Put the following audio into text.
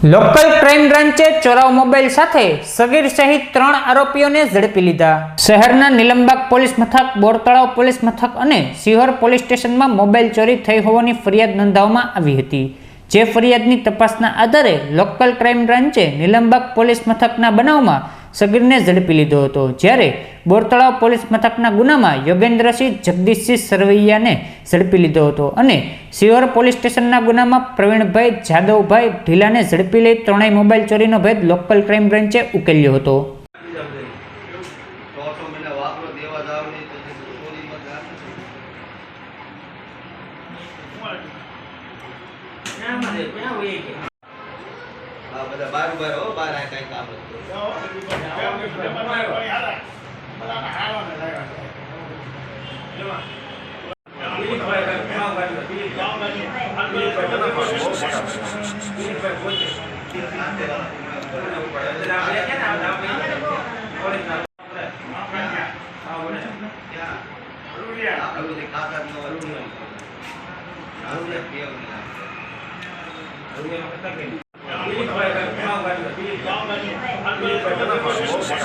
Local crime બ્રાન્ચે ચોરાવ mobile સાથે સગીર સહિત 3 આરોપીઓને ઝડપી લીધા। શહેરના નીલમબાગ પોલીસ મથક, બોરતળાવ પોલીસ મથક અને સિહોર પોલીસ સ્ટેશનમાં મોબાઈલ ચોરી થઈ હોવાની ફરિયાદ નોંધાવવામાં આવી હતી। જે ફરિયાદની તપાસના આધારે લોકલ ક્રાઇમ બ્રાન્ચે નીલમબાગ પોલીસ મથકના બનાવમાં સગીરને ઝડપી લીધો હતો, જ્યારે બોરતળાવ પોલીસ મથકના ગુનામાં યોગેન્દ્રસિંહ જગદીશસિંહ સરવૈયાને ઝડપી લીધો હતો અને સિહોર પોલીસ સ્ટેશનના ગુનામાં પ્રવીણભાઈ જાદવભાઈ ઢીલાને ઝડપી લઈ ત્રણેય મોબાઈલ ચોરીનો ભેદ લોકલ ક્રાઇમ બ્રાન્ચે ઉકેલ્યો હતો। Hãy subscribe cho kênh Ghiền Mì Gõ để không bỏ lỡ những video hấp dẫn।